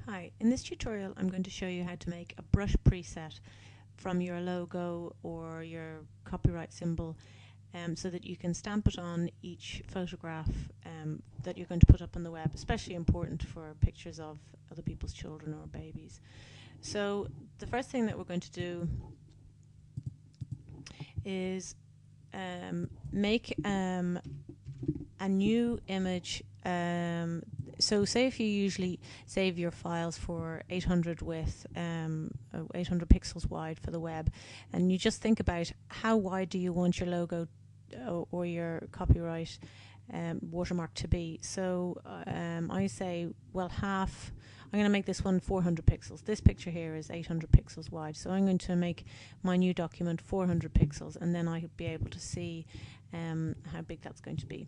Hi, in this tutorial I'm going to show you how to make a brush preset from your logo or your copyright symbol so that you can stamp it on each photograph that you're going to put up on the web, especially important for pictures of other people's children or babies. So the first thing that we're going to do is make a new image. So say if you usually save your files for 800 width, 800 pixels wide for the web, and you just think about how wide do you want your logo or your copyright watermark to be. So I say, well, half. I'm going to make this one 400 pixels. This picture here is 800 pixels wide, so I'm going to make my new document 400 pixels, and then I'll be able to see how big that's going to be.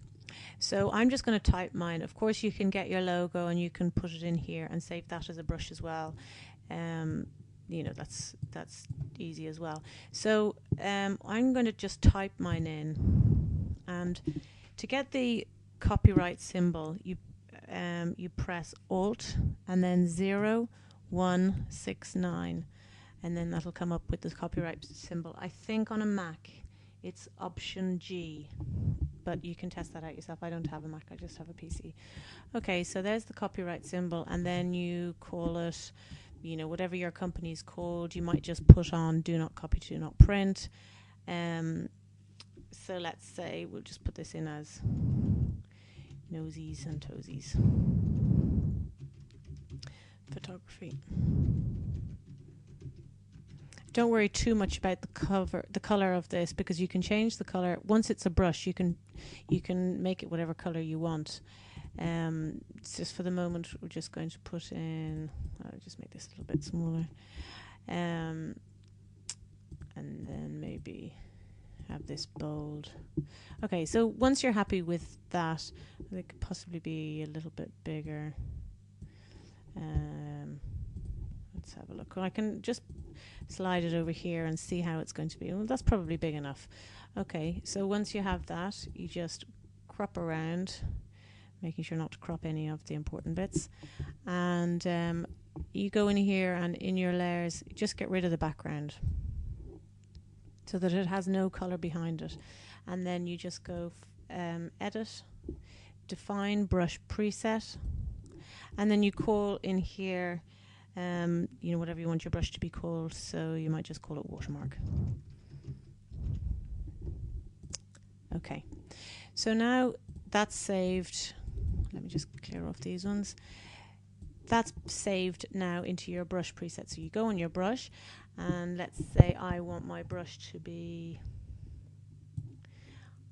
So I'm just going to type mine. Of course, you can get your logo and you can put it in here and save that as a brush as well. You know, that's easy as well. So I'm going to just type mine in, and to get the copyright symbol, you press Alt and then 0169, and then that'll come up with the copyright symbol. I think on a Mac it's Option G, but you can test that out yourself. I don't have a Mac, I just have a PC. Okay, so there's the copyright symbol, and then you call it, you know, whatever your company's called. You might just put on do not copy, do not print. So let's say we'll just put this in as Nosies and Toesies Photography. Don't worry too much about the color of this, because you can change the color once it's a brush. You can make it whatever color you want. It's just for the moment we're just going to put in. I'll just make this a little bit smaller, and then maybe have this bold. Okay, so once you're happy with that, it could possibly be a little bit bigger. Let's have a look. Well, I can just slide it over here and see how it's going to be. Well, that's probably big enough. Okay, so once you have that, you just crop around, making sure not to crop any of the important bits, and you go in here and in your layers just get rid of the background so that it has no color behind it, and then you just go edit, define brush preset, and then you call in here you know, whatever you want your brush to be called. So you might just call it watermark. Okay, so now that's saved. Let me just clear off these ones. That's saved now into your brush preset. So you go on your brush, and let's say I want my brush to be,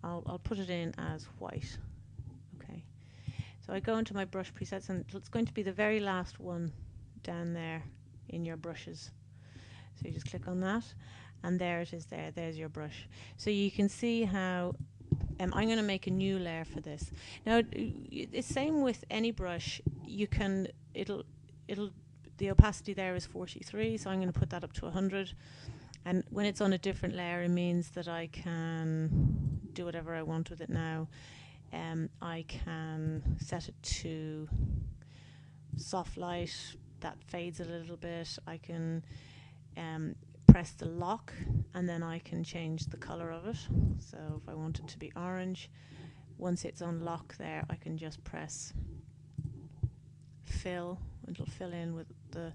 I'll put it in as white. Okay, so I go into my brush presets, and it's going to be the very last one down there in your brushes. So you just click on that, and there it is. There's your brush. So you can see how I'm going to make a new layer for this. Now it's same with any brush. You can the opacity there is 43, so I'm going to put that up to 100, and when it's on a different layer, it means that I can do whatever I want with it now. I can set it to soft light. That fades a little bit. I can press the lock, and then I can change the color of it. So if I want it to be orange, once it's on lock there, I can just press fill. It'll fill in with the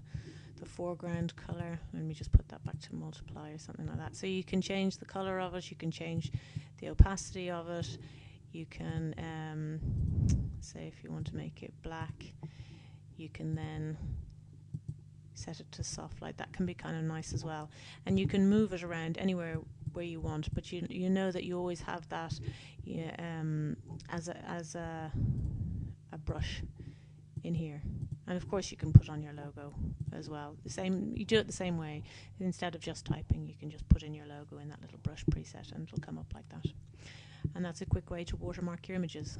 foreground color. Let me just put that back to multiply or something like that. So you can change the color of it, you can change the opacity of it, you can say if you want to make it black, you can then set it to soft light. That can be kind of nice as well, and you can move it around anywhere where you want, but you know that you always have that as a brush in here. And of course you can put on your logo as well. The same, you do it the same way. Instead of just typing, you can just put in your logo in that little brush preset, and it'll come up like that. And that's a quick way to watermark your images.